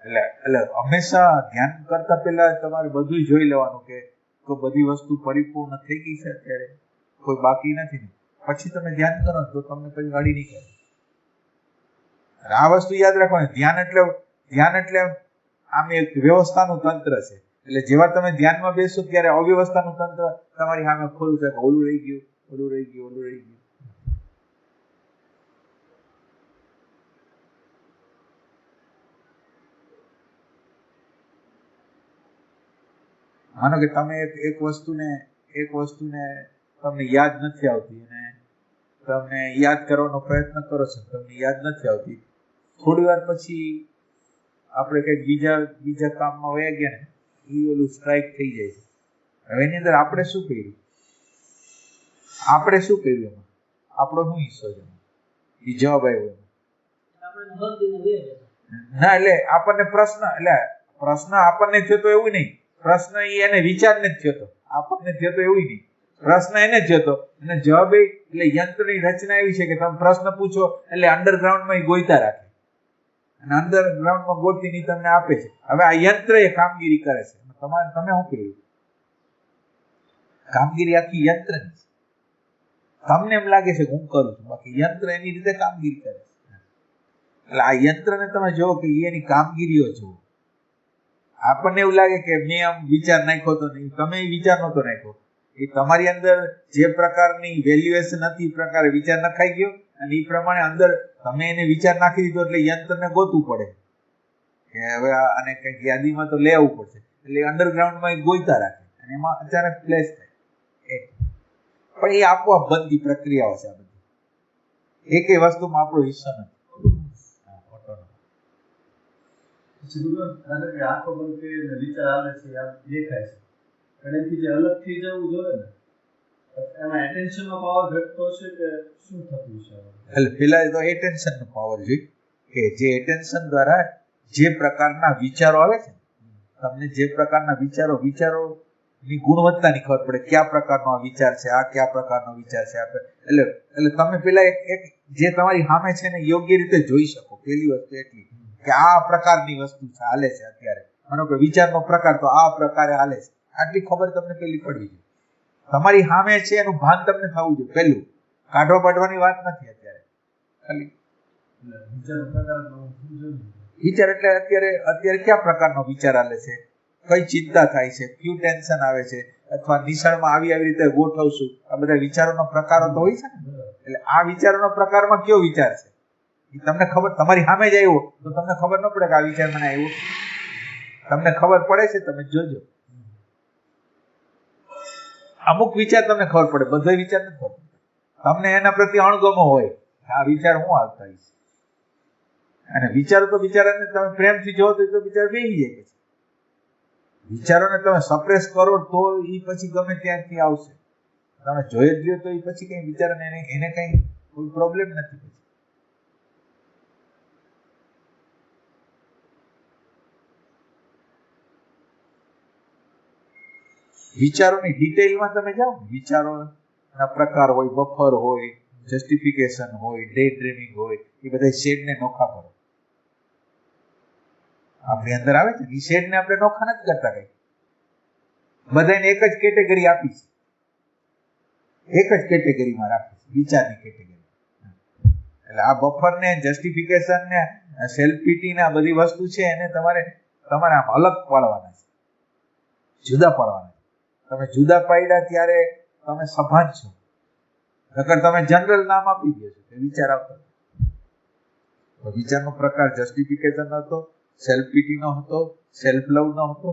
એટલે હંમેશા ધ્યાન કરતા પહેલા તમારે બધું જોઈ લેવાનું કે બધી વસ્તુ પરિપૂર્ણ થઈ ગઈ છે અત્યારે કોઈ બાકી નથી ને પછી તમે ધ્યાન કરો તો તમને પછી અડી નહીં કરે. આ વસ્તુ યાદ રાખવાની ધ્યાન એટલે આમ એક વ્યવસ્થાનું તંત્ર છે. એટલે જેવા તમે ધ્યાનમાં બેસો ત્યારે અવ્યવસ્થાનું તંત્ર તમારી સામે ખોલું છે કે ઓલું રહી ગયું ઓલું રહી ગયું ઓલું રહી ગયું. માનો કે તમે એક વસ્તુને તમને યાદ નથી આવતી અને તમે યાદ કરવાનો પ્રયત્ન કરો છો તમને યાદ નથી આવતી થોડી વાર પછી આપણે કંઈક બીજા કામમાં વયા ગયા ને એ ઓલું સ્ટ્રાઇક થઈ જાય છે. હવે એની અંદર આપણે શું કર્યું એમાં આપણો શું હિસ્સો છે એ જવાબ આવ્યો ના એટલે આપણને પ્રશ્ન આપણને થયો તો એવું નહીં પ્રશ્ન એને વિચારને જ થયો તો આપણને થયો તો એવું નહીં પ્રશ્ન એને જ થયો અને જવાબ એટલે યંત્રની રચના એવી છે કે તમે પ્રશ્ન પૂછો એટલે અંડરગ્રાઉન્ડમાં ગોઈતા રાખે અને અંડરગ્રાઉન્ડમાં ગોતીને તમને આપે છે. હવે આ યંત્ર એ કામગીરી કરે છે તમે શું કર્યું કામગીરી આખી યંત્રની તમને એમ લાગે છે કે હું કરું છું બાકી યંત્ર એની રીતે કામગીરી કરે છે. એટલે આ યંત્રને તમે જુઓ કે એની કામગીરીઓ જુઓ. આપણને એવું લાગે કે મેં આમ વિચાર નાખ્યો તો નહીં તમે વિચાર નહોતો નાખ્યો એ તમારી અંદર જે પ્રકારની વેલ્યુએશન હતી એ પ્રકારે વિચાર નખાઈ ગયો અને એ પ્રમાણે અંદર તમે એને વિચાર નાખી દીધો એટલે યંત્રને ગોતવું પડે કે હવે આને કંઈક યાદીમાં તો લેવું પડશે, એટલે અંડરગ્રાઉન્ડમાં ગોઈતા રાખે અને એમાં અચાનક ફ્લેશ થાય. પણ એ આપોઆપ બનતી પ્રક્રિયાઓ છે. આ બધી એકેય વસ્તુમાં આપણો હિસ્સો નથી. આંખો બંધ કરીને વિચાર આવે છે, આ દેખાય છે, પણ એનાથી જે અલગ થઈ જવું જોઈએ ને, એમાં એટેન્શનનો પાવર ઘટતો છે કે શું થતું છે? એટલે પેલા તો એટેન્શનનો પાવર જોઈએ કે જે એટેન્શન દ્વારા જે પ્રકારના વિચારો આવે છે, તમને જે પ્રકારના વિચારોની ગુણવત્તાની ખબર પડે, કયા પ્રકારનો આ વિચાર છે, આ કયા પ્રકારનો વિચાર છે. એટલે તમે પેલા એક જે તમારી સામે છે ને યોગ્ય રીતે જોઈ શકો. પેલી વસ્તુ એટલી કે આ પ્રકારની વસ્તુ હાલે છે અત્યારે, માનો કે વિચારનો પ્રકાર તો આ પ્રકારે હાલે છે, આટલી ખબર તમને પેલી પડવી જોઈએ. તમારી સામે છે એનું ભાન તમને થવું જોઈએ. પેલું કાઢવા પાડવાની વાત નથી અત્યારે, ખાલી વિચાર એટલે અત્યારે કયા પ્રકારનો વિચાર હાલે છે, કઈ ચિંતા થાય છે, કયું ટેન્શન આવે છે, અથવા નિશાળમાં આવી રીતે ગોઠવશું, આ બધા વિચારોનો પ્રકારો તો હોય છે ને. એટલે આ વિચારોનો પ્રકારમાં કયો વિચાર છે એ તમને ખબર, તમારી સામે જ આવ્યો તો તમને ખબર ન પડે કે આ વિચાર મને આવ્યો. તમને ખબર પડે છે, તમે જોજો. અમુક વિચાર તમને ખબર પડે, બધો વિચાર નથી ખબર. તમને એના પ્રત્યે અણગમો હોય, આ વિચાર હું આવતા છે, અને વિચારો તો બિચારાને તમે પ્રેમથી જોવો તો બિચાર બેસી જાય. પછી વિચારોને તમે સપ્રેસ કરો તો એ પછી ગમે ત્યાંથી આવશે. તમે જોઈ જ લ્યો તો એ પછી કઈ વિચારોને એને કઈ કોઈ પ્રોબ્લેમ નથી. પછી વિચારોની ડિટેલમાં તમે જાઓ, વિચારોના પ્રકાર હોય, બફર હોય, જસ્ટિફિકેશન હોય, ડે ડ્રીમિંગ હોય, એ બધા શેડને નોખા કરો. આપણી અંદર આવે છે એ શેડને આપણે નોખા નથી કરતા. કઈ બધાને એક જ કેટેગરી આપી છે, એક જ કેટેગરીમાં રાખી છે, વિચારની કેટેગરી. એટલે આ બફર ને જસ્ટિફિકેશન ને સેલ્ફ પીટી ને આ બધી વસ્તુ છે એને તમારે આમ અલગ પાડવાના છે, જુદા પાડવાના. તમે જુદા પાડ્યા ત્યારે તમે સભાન છો, નકર તમે જનરલ નામ આપી દો છો કે વિચાર આવતો. વિચારનો પ્રકાર જસ્ટિફિકેશન નો હતો, સેલ્ફ પીટી નો હતો, સેલ્ફ લવ નો હતો.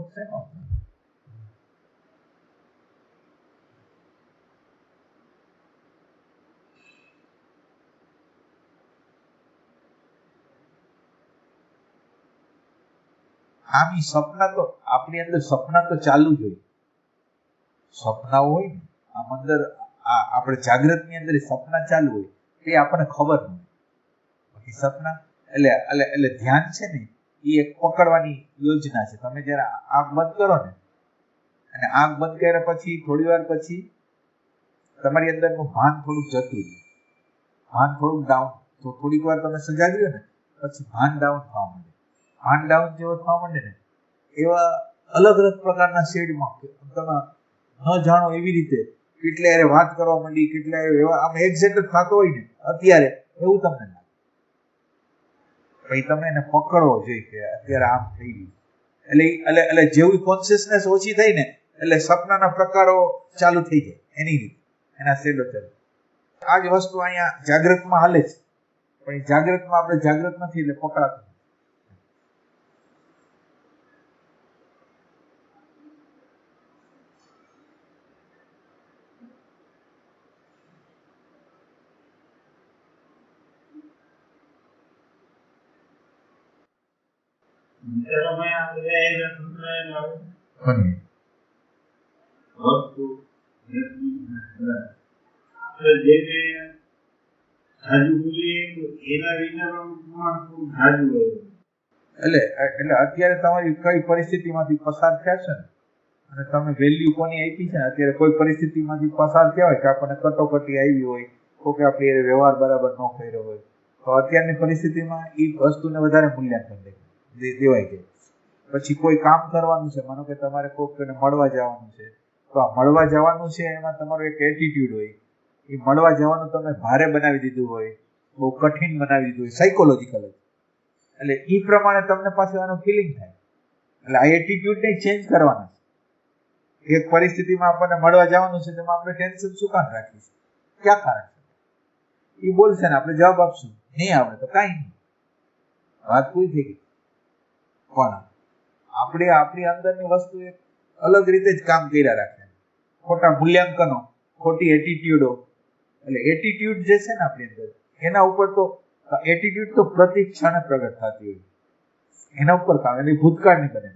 આમી સપના તો આપણી અંદર સપના તો ચાલુ જ હોય. સપના હોય ને આમ અંદર આપણે જાગ્રતની અંદર સપના ચાલુ હોય તે આપણને ખબર ન હોય. બાકી સપના એટલે ધ્યાન છે ને એ એક પકડવાની યોજના છે. તમે જયારે આંખ બંધ કરો ને અને આંખ બંધ કર્યા પછી થોડી વાર પછી તમારી અંદરનું ભાન થોડુંક જતું રહે, ભાન થોડુંક ડાઉન. તો થોડીક વાર તમે સજાગ્યો ને પછી ભાન ડાઉન થવા માંડે. ભાન ડાઉન જેવો થવા માંડે ને એવા અલગ અલગ પ્રકારના શેડમાં તમે ન જાણો એવી રીતે કેટલે વાત કરવા માંડી, કેટલે આમ એક્ઝેક્ટ થતો હોય ને અત્યારે એવું તમને લાગે. પછી તમે એને પકડવો જોઈએ કે અત્યારે આમ થઈ ગયું. એટલે જેવી કોન્શિયસનેસ ઓછી થઈ ને એટલે સપનાના પ્રકારો ચાલુ થઈ જાય એની રીતે, એના શેડો ચાલુ. આ જ વસ્તુ અહીંયા જાગ્રતમાં હાલે છે, પણ એ જાગ્રતમાં આપણે જાગ્રત નથી એટલે પકડાતું. એટલે અત્યારે તમારી કઈ પરિસ્થિતિમાંથી પસાર થયા છે ને અને તમે વેલ્યુ કોની આપી છે ને, અત્યારે કોઈ પરિસ્થિતિમાંથી પસાર થયા હોય કે આપણને કટોકટી આવી હોય, તો કે આપણે વ્યવહાર બરાબર ન કર્યો હોય, તો અત્યારની પરિસ્થિતિમાં એ વસ્તુને વધારે મૂલ્યાંકન દેવાય જાય. પછી કોઈ કામ કરવાનું છે, માનો કે તમારે કોઈને મળવા જવાનું છે, તો આ મળવા જવાનું છે એમાં તમારો એક એટીટ્યુડ હોય, એ મળવા જવાનું તમે ભારે બનાવી દીધું હોય, બહુ કઠિન બનાવી દીધું હોય સાયકોલોજીકલ, એટલે એ પ્રમાણે તમને પાછું આનું ફિલિંગ થાય. એટલે આ એટીટ્યુડને ચેન્જ કરવાના છે. એક પરિસ્થિતિમાં આપણને મળવા જવાનું છે તેમાં આપણે ટેન્શન શું કામ રાખીશું, ક્યાં કારણ છે? એ બોલશે ને આપણે જવાબ આપશું, નહીં આવડે તો કાંઈ નહીં, વાત પૂરી થઈ ગઈ. પણ આપણે આપણી અંદરની વસ્તુ એક અલગ રીતે જ કામ કર્યા રાખે. ખોટા મૂલ્યાંકનો, ખોટી એટીટ્યુડો, એટલે એટીટ્યુડ જે છે ને આપણી અંદર, એના ઉપર તો એટીટ્યુડ તો પ્રતિ ક્ષણે પ્રગટ થતી હોય, એના ઉપર કામ, એની ભૂતકાળની બને.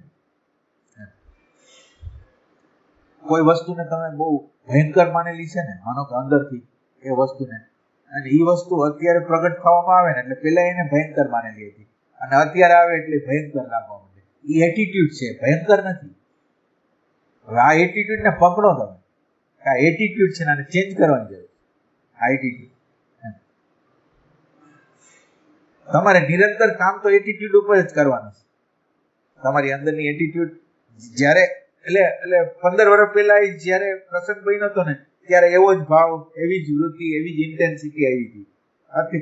કોઈ વસ્તુને તમે બહુ ભયંકર માનેલી છે ને, માનો કે અંદરથી એ વસ્તુને, અને એ વસ્તુ અત્યારે પ્રગટ થવામાં આવે ને એટલે પેલા એને ભયંકર માનેલી હતી, અને અત્યારે આવે એટલે ભયંકર લાગવા માંડે. એ એટીટ્યુડ છે, ભયંકર નથી. હવે આ એટીટ્યુડને પકડો તમે, આ એટીટ્યુડ છે ને, આને ચેન્જ કરવાની જરૂર. આ એટીટ્યુડ તમારે નિરંતર કામ તો એટીટ્યુડ ઉપર જ કરવાનું છે. તમારી અંદરની એટીટ્યુડ જ્યારે એટલે 15 વર્ષ પહેલા જ્યારે પ્રસંગ બન્યો હતો ને, ત્યારે એવો જ ભાવ, એવી જ વૃત્તિ, એવી જ ઇન્ટેન્સિટી આવી હતી. અત્યારે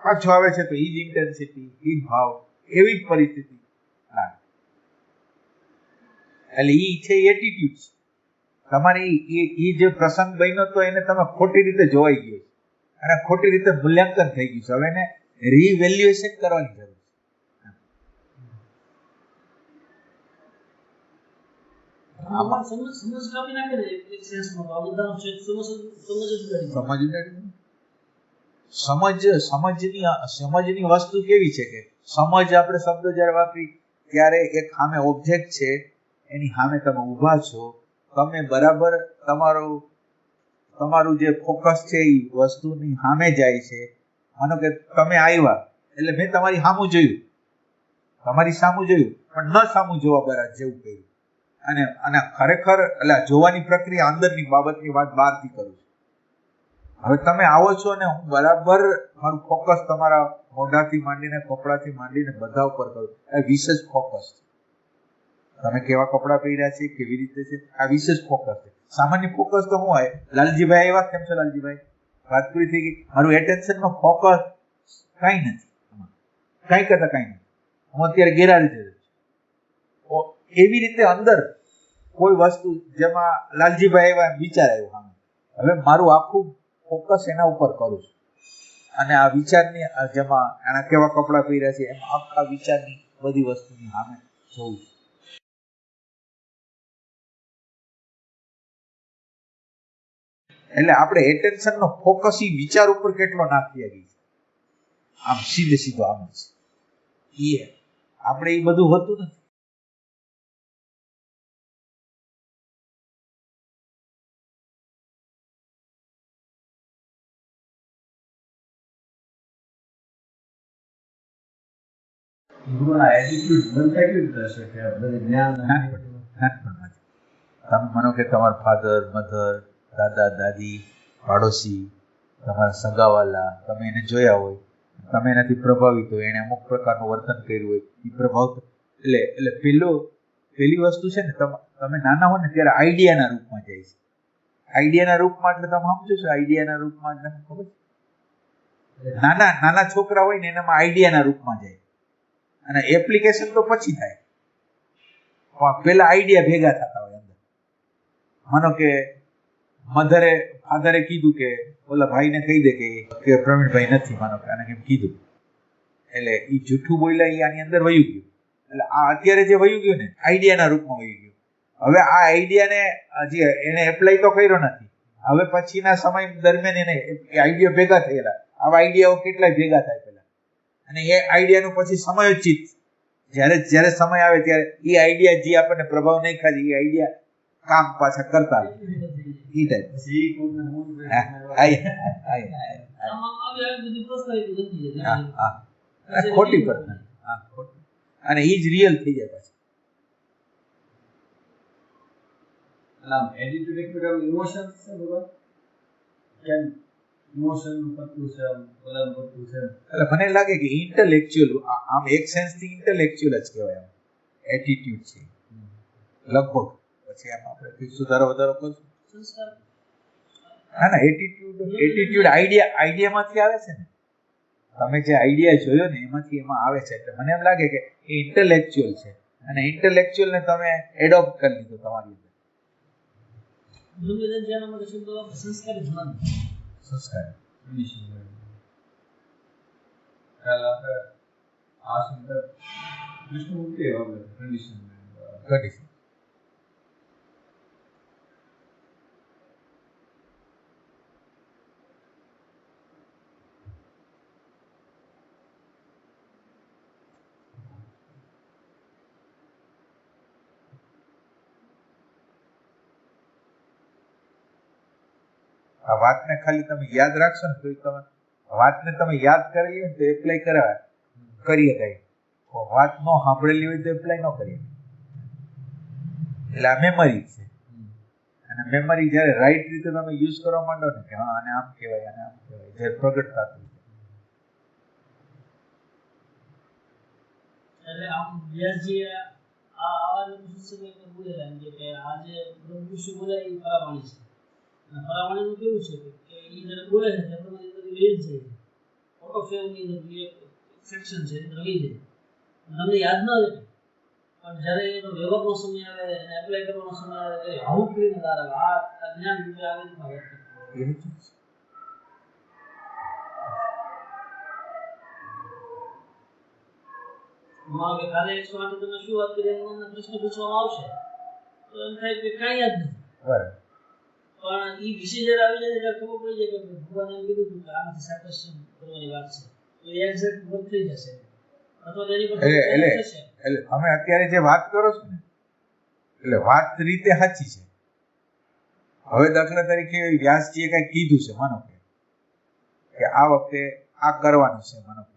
પાછો આવે છે તો એ જ ઇન્ટેન્સિટી, એ જ ભાવ, એવી જ પરિસ્થિતિ. એટલે એ છે એટીટ્યુડ. તમારી એ જે પ્રસંગ બન્યો હતો એને તમે ખોટી રીતે જોવાઈ ગયો અને ખોટી રીતે મૂલ્યાંકન થઈ ગયું છે. હવે એને રીવેલ્યુએશન કરવાની જરૂર છે. સમજની વસ્તુ કેવી છે કે સમજ આપણે શબ્દ જયારે વાપરી ત્યારે એક સામે ઓબ્જેક્ટ છે, એની સામે તમે ઊભા છો, તમે બરાબર તમારું જે ફોકસ છે એ વસ્તુની સામે જાય છે. માનો કે તમે આવ્યા એટલે મેં તમારી સામું જોયું, તમારી સામું જોયું, પણ ન સામું જોવા બરાબર જેવું કર્યું. અને ખરેખર એટલે જોવાની પ્રક્રિયા અંદરની બાબતની વાત બહારથી કરું છું. હવે તમે આવો છો ને હું બરાબર મારું ફોકસ તમારા મોઢાથી માંડીને, કપડાથી માંડીને બધા ઉપર કરું. આ વિશેષ ફોકસ છે. તમે કેવા કપડા પહેર્યા છે, કેવી રીતે છે, આ વિશેષ ફોકસ છે. સામાન્ય ફોકસ તો હું હોય, લાલજીભાઈ એવા, કેમ છો લાલજીભાઈ, વાત પૂરી થઈ ગઈ. મારું એટેન્શનનો ફોકસ કઈ નથી, કઈ કરતા કઈ નથી. હું અત્યારે ગેરહાજર છું. એવી રીતે અંદર કોઈ વસ્તુ જેમાં લાલજીભાઈ એવા વિચાર આવ્યો, હવે મારું આખું ફોકસ એના ઉપર કરું છું, અને આ વિચારની જેમાં એના કેવા કપડા પહેર્યા છે એમાં આખા વિચારની બધી વસ્તુની સામે જોઉં છું. એટલે આપણે એટેન્શનનો ફોકસ ઈ વિચાર ઉપર કેટલો નાખીએ છીએ, આમ સીધો આમ જ. આપણે એ બધું હોતું નથી. તમે માનો કે તમારા ફાધર, મધર, દાદા, દાદી, પાડોશી, તમારા સગાવાલા, તમે એને જોયા હોય, તમે એનાથી પ્રભાવિત હોય, એને અમુક પ્રકારનું વર્તન કર્યું હોય, એ પ્રભાવ એટલે પેલી વસ્તુ છે ને, તમે નાના હો ને ત્યારે આઈડિયાના રૂપમાં જાય છે. આઈડિયાના રૂપમાં એટલે તમે સમજો છો, આઈડિયાના રૂપમાં એટલે ખબર છે, નાના છોકરા હોય ને એનામાં આઈડિયાના રૂપમાં જાય, અને એપ્લિકેશન તો પછી થાય, પણ પેલા આઈડિયા ભેગા થતા હોય અંદર. માનો કે ફાધરે કીધું કે ઓલા ભાઈને કહી દે કે પ્રવીણભાઈ નથી, માનો કે આને કેમ કીધું, એટલે એ જૂઠું બોલ્યા, એ આની અંદર વયું ગયું. એટલે આ અત્યારે જે વયું ગયું ને, આઈડિયાના રૂપમાં વયું ગયું. હવે આ આઈડિયાને હજી એને એપ્લાય તો કર્યો નથી, હવે પછીના સમય દરમિયાન એને આઈડિયા ભેગા થયેલા. આવા આઈડિયાઓ કેટલાય ભેગા થાય પેલા, અને એ આઈડિયાનું પછી સમયોચિત જ્યારે સમય આવે ત્યારે એ આઈડિયા જે આપણને પ્રભાવ નહીં ખાધી, એ આઈડિયા કામ પાછા કરતા એ ટાઈપ ખોટી પર્સનલ, અને એ જ રિયલ થઈ જાય પાછું. એટીટ્યુડ એક પ્રકારનું ઇમોશન છે બરોબર, કેમ ઇમોશન પત્તું છે, ઓલા પત્તું છે. એટલે મને લાગે કે ઇન્ટેલેક્ચ્યુઅલ, આમ એક સેન્સથી ઇન્ટેલેક્ચ્યુઅલ જ કહેવાય, એટીટ્યુડ છે લગભગ. પછી આમ આપણે કંઈક સુધારો વધારો કરશું. ના એટીટ્યુડ આઈડિયામાંથી આવે છે ને, તમે જે આઈડિયા જોયો ને એમાં આવે છે. એટલે મને એમ લાગે કે એ ઇન્ટેલેક્ચ્યુઅલ છે, અને ઇન્ટેલેક્ચ્યુઅલને તમે એડોપ્ટ કરી લીધું તમારી અંદર. સંસ્કાર કાલ આપણે આ શબ્દ વિષ્ણુ મુક્તિ હવે કન્ડિશન કન્ડિશન. આ વાતને ખાલી તમે યાદ રાખશો ને તો તમે વાતને તમે યાદ કરેલી હોય ને તો એપ્લાય કરાય કરીએ કઈ વાત ન સાંભળેલી હોય તો એપ્લાય ન કરીએ. એટલે આ મેમરી છે અને મેમરી જ્યારે રાઈટ રીતે તમે યુઝ કરવા માંડો ને કે હા આને આમ કહેવાય આને આમ કહેવાય જે પ્રગટ થતું એટલે આમ વ્યાસજી આવા પુસ્તક બોલેલા કે આજે બ્રહ્મ શું બોલે એ ફરાવાણી છે. ફરાવાણીનું કેવું છે કે એ જ્યારે બોલે છે ત્યારે તમારી અંદર વેજ જાય છે, ઓટો ફેવની અંદર એક સેક્શન છે અંદર રહી જાય, તમને યાદ ન રહે પણ જ્યારે એનો વ્યવહારનો સમય આવે અને એપ્લાય કરવાનો સમય આવે ત્યારે આવું કરીને તારે આ જ્ઞાન રૂપે આવે તો યાદ કરવું. માનો કે કાલે 108 તમે શું વાત કરી એનો પ્રશ્ન પૂછવામાં આવશે તો એમ થાય કે કાંઈ યાદ નથી. બરાબર. પણ એ વિષય જ્યારે આવી જાય ત્યારે ખબર પડી જાય કે ભગવાને એમ કીધું કે આનાથી સેપરેશન કરવાની વાત છે તો એ એક્ઝેક્ટ વર્ક થઈ જશે અથવા તેની પર થશે. એટલે તમે અત્યારે જે વાત કરો છો ને એટલે વાત રીતે સાચી છે. હવે દાખલા તરીકે વ્યાસજીએ કંઈક કીધું છે, માનો કે આ વખતે આ કરવાનું છે, માનો કે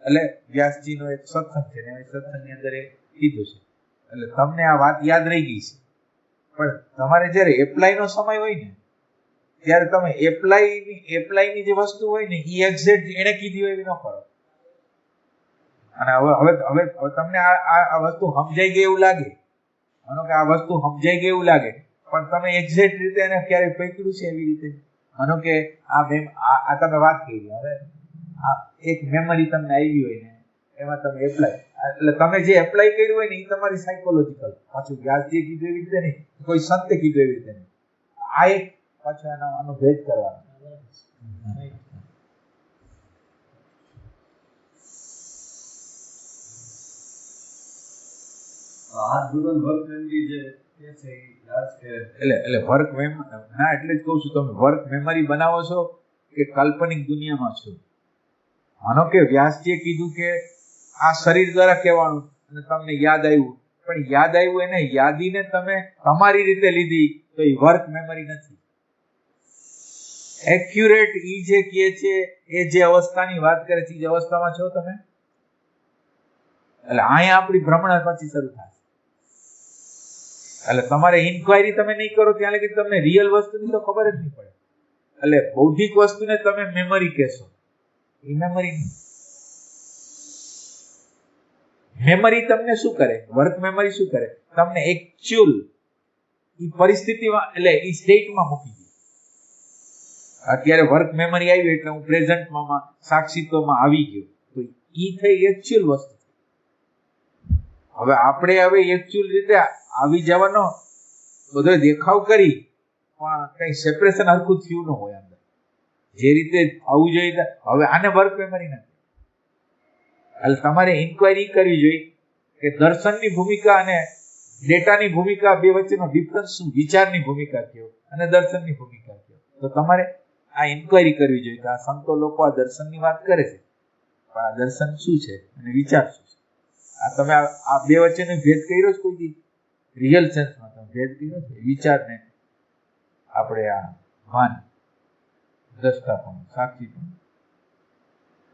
એટલે વ્યાસજીનો એક સત્સંગ છે ને એ સત્સંગની અંદર એ કીધું છે એટલે તમને આ વાત યાદ રહી ગઈ છે. પણ તમારે જ્યારે એપ્લાયનો સમય હોય ને ત્યારે તમે એપ્લાયની જે વસ્તુ હોય ને એ એક્ઝેક્ટ એને કીધી હોય એવી ન કરો. અને હવે તમને આ વસ્તુ સમજાઈ ગઈ એવું લાગે, માનો કે આ વસ્તુ સમજાઈ ગઈ એવું લાગે પણ તમે એક્ઝેક્ટ રીતે એને ક્યારેય પકડ્યું છે એવી રીતે માનો કે આ તમે વાત કરી હવે આ એક મેમરી તમને આવી હોય ને એમાં તમે એપ્લાય એટલે તમે જે એપ્લાય કર્યું હોય ને એ તમારી સાયકોલોજીકલ પાછું વ્યાસજીએ કીધું એવી રીતે નહીં, કોઈ સંતે કીધું એવી રીતે નહીં. આ એક પાછો આનો ભેદ કરવાનો. હાથ ગુરન વર્ક મેમરી જે કે છે એ યાદ કે એટલે વર્ક ના એટલે જ કહું છું તમે વર્ક મેમરી બનાવો છો કે કાલ્પનિક દુનિયામાં છો. માનો કે વ્યાસજીએ કીધું કે આ શરીર દ્વારા કહેવાનું અને તમને યાદ આવ્યું પણ યાદ આવ્યું એને યાદીને તમે તમારી રીતે લીધી તો એ વર્ક મેમરી નથી. એક્યુરેટ ઈ જે કહે છે એ જે અવસ્થાની વાત કરે છે એ અવસ્થામાં છો તમે. એટલે અહીંયા આપણી ભ્રમણા પછી શરૂ થાય. એટલે તમારે ઇન્ક્વાયરી તમે નહીં કરો ત્યાં લગી તમને રિયલ વસ્તુની તો ખબર જ નહીં પડે. એટલે બૌદ્ધિક વસ્તુને તમે મેમરી કહેશો, એ મેમરી નહીં. મેમરી તમને શું કરે? વર્ક મેમરી શું કરે? તમને એકચ્યુઅલ એ પરિસ્થિતિમાં એટલે એ સ્ટેટમાં મૂકી દે. અત્યારે વર્ક મેમરી આવી એટલે હું પ્રેઝન્ટમાં સાક્ષીત્વમાં આવી ગયો તો એ થઈ એકચ્યુઅલ વસ્તુ. હવે આપણે એકચ્યુઅલ રીતે આવી જવાનો બધો દેખાવ કરી પણ કઈ સેપરેશન હરખું થયું ન હોય અંદર જે રીતે આવવું જોઈએ. હવે આને વર્ક મેમરી નથી. એટલે તમારે ઇન્ક્વાયરી કરવી જોઈએ કે દર્શનની ભૂમિકા અને ડેટાની ભૂમિકા બે વચ્ચેનો ડિફરન્સ શું, વિચારની ભૂમિકા કયો અને દર્શનની ભૂમિકા કયો. તો તમારે આ ઇન્ક્વાયરી કરવી જોઈએ કે આ સંતો લોકો આ દર્શનની વાત કરે છે પણ આ દર્શન શું છે અને વિચાર શું છે. આ તમે આ બે વચ્ચેનો ભેદ કર્યો છે કોઈ દી રિયલ સેન્સમાં તમે ભેદ કર્યો છે વિચારને આપણે આ ભાન દ્રષ્ટાપણું સાક્ષીપણું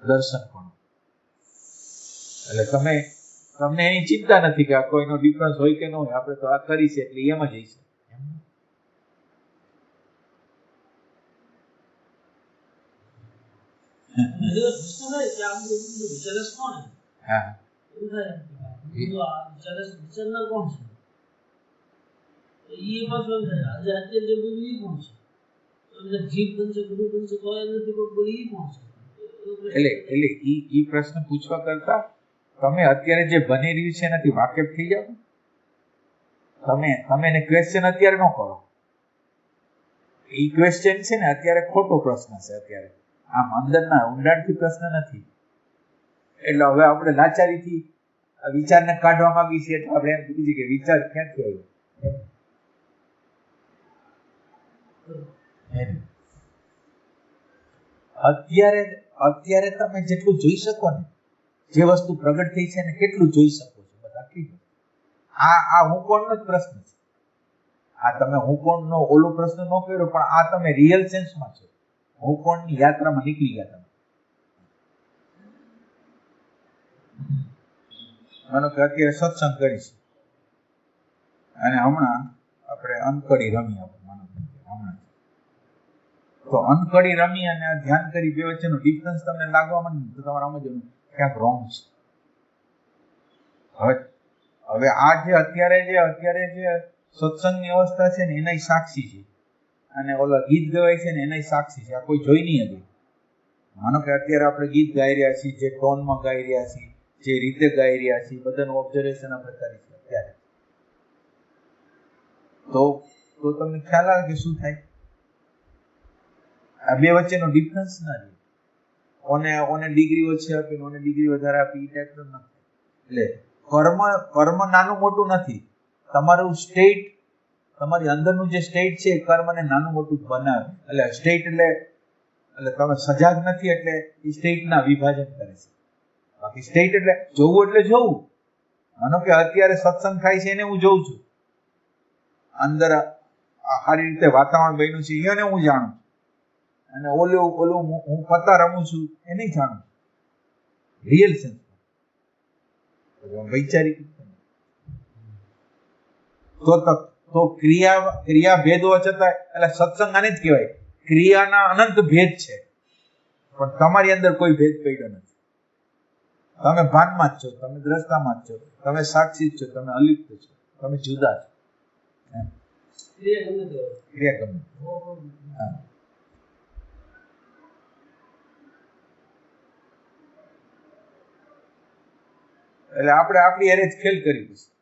દર્શનપણું. એટલે તમને એની ચિંતા નથી કે આ કોઈનો ડિફરન્સ હોય કે ન હોય, આપણે તો આ કરી છે એટલે એમ જ હશે. હા એટલે ઈ પ્રશ્ન પૂછવા કરતા તમે અત્યારે જે બની રહ્યું છે એનાથી વાકેફ થઈ જાવ. તમે એને ક્વેશ્ચન અત્યારે ન કરો. ઈ ક્વેશ્ચન છે ને અત્યારે ખોટો પ્રશ્ન છે. અત્યારે આમ અંદરના ઊંડાણથી પ્રશ્ન નથી. એટલે હવે આપણે લાચારીથી આ વિચારને કાઢવા માંગી છીએ એટલે આપણે એમ કીધું કે વિચાર ક્યાંથી આવ્યો એમ. અત્યારે તમે જેટલું જોઈ શકો ને, જે વસ્તુ પ્રગટ થઈ છે ને કેટલું જોઈ શકો છો, બસ આટલી જ. આ હું કોણનો જ પ્રશ્ન છે. આ તમે હું કોણનો ઓલો પ્રશ્ન ન કર્યો, પણ આ તમે રિયલ સેન્સમાં છો. હું કોણની યાત્રામાં નીકળી ગયા તમે. માનો કે અત્યારે સત્સંગ કરીશ અને હમણાં આપણે અંકડી રમી હમણાં તો અંકડી રમી અને ધ્યાન કરી બે વચ્ચેનો ડિફરન્સ તમને લાગવા માંડે તો તમારે સમજવાનું ક્યાંક રોંગ છે. હવે આ જે અત્યારે જે સત્સંગની અવસ્થા છે ને એના સાક્ષી છે, અને ઓલા ગીત ગવાય છે ને એના સાક્ષી છે. આ કોઈ જોઈ નહીં હતી. માનો કે અત્યારે આપણે ગીત ગાઈ રહ્યા છીએ, જે ટોનમાં ગાઈ રહ્યા છીએ, જે રીતે ગાઈ રહ્યા છીએ, બધાનું ઓબ્ઝર્વેશન આપણે કરી છે અત્યારે. તો તમને ખ્યાલ આવે કે શું થાય? આ બે વચ્ચેનો ડિફરન્સ ના રહે. ઓને ડિગ્રી ઓછી આપી, ઓને ડિગ્રી વધારે આપી, એ ટાઈપનો નથી. એટલે કર્મ નાનું મોટું નથી. તમારું સ્ટેટ, તમારી અંદરનું જે સ્ટેટ છે એ કર્મને નાનું મોટું બનાવે. એટલે સ્ટેટ એટલે તમે સજાગ નથી એટલે એ સ્ટેટના વિભાજન કરે છે. બાકી સ્ટેટ એટલે જોવું એટલે જોવું. માનો કે અત્યારે સત્સંગ થાય છે એને હું જોઉં છું, અંદર સારી રીતે વાતાવરણ બન્યું છે એને હું જાણું છું, અને ઓલું હું પત્તા રમું છું એ નહીં જાણું. રિયલ સેન્સ વૈચારિક તો ક્રિયા ભેદ હોવા છતાં, એટલે સત્સંગ આને જ કહેવાય. ક્રિયાના અનંત ભેદ છે, પણ તમારી અંદર કોઈ ભેદ પડ્યો નથી. તમે ભાનમાં જ છો, તમે દ્રષ્ટામાં જ છો, તમે સાક્ષી જ છો, તમે અલિપ્ત છો, તમે જુદા છો. ક્રિયા ગમે એટલે આપણે આપણી હારે જ ખેલ કરી દઈશું.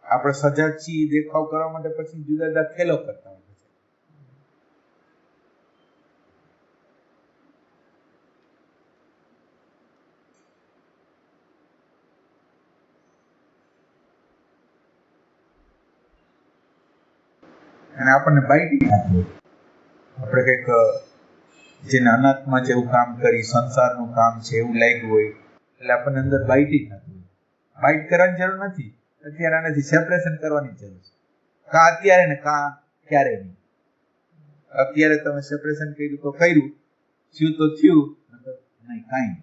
આપણે સજાગ છીએ દેખાવ કરવા માટે, પછી જુદા જુદા ખેલો કરતા હોય છે. અને આપણને બાઈટી નાખી હોય. આપણે કંઈક જેને અનાત્મા જેવું કામ કરી, સંસારનું કામ છે એવું લાગ્યું હોય, એટલે આપણને અંદર બાઈટી નાખી હોય. બાઈટ કરવાની જરૂર નથી. અત્યારે આનાથી સેપરેશન કરવાની જરૂર છે. કાં અત્યારે ને કાં ક્યારે નહીં. અત્યારે તમે સેપરેશન કર્યું તો કર્યું, થયું તો થયું, નહીં કાંઈ નહીં.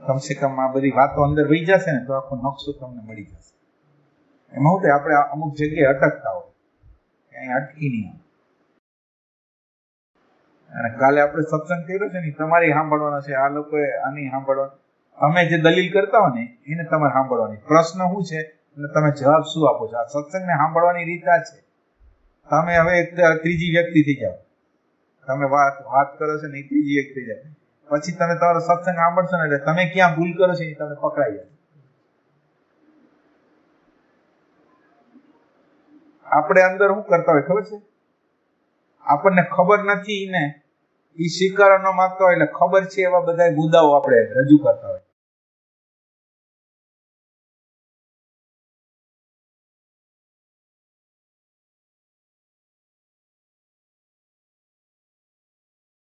કમસે કમ આ બધી વાતો અંદર વહી જશે ને તો આખો નકશો તમને મળી જશે. એમાં શું થાય, આપણે અમુક જગ્યાએ અટકતા હોય, ક્યાંય અટકી નહીં. અને કાલે આપણે સત્સંગ કર્યો છે ને તમારે સાંભળવાનો છે, આ લોકોએ આની સાંભળવાનું. તમે જે દલીલ કરતા હો ને એને તમારે સાંભળવાની. પ્રશ્ન શું છે અને તમે જવાબ શું આપો છો? આ સત્સંગને સાંભળવાની રીત આ છે. તમે હવે એક ત્રીજી વ્યક્તિ થઈ જાઓ. તમે વાત કરો છો ને એ ત્રીજી વ્યક્તિ થઈ જાય, પછી તમે તમારો સત્સંગ સાંભળશો ને એટલે તમે ક્યાં ભૂલ કરો છો એ તમને પકડાઈ જાય. આપણે અંદર શું કરતા હોય ખબર છે? આપણને ખબર નથી ને એ સ્વીકારવા ન માંગતા હોય એટલે ખબર છે એવા બધા મુદ્દાઓ આપણે રજૂ કરતા હોય.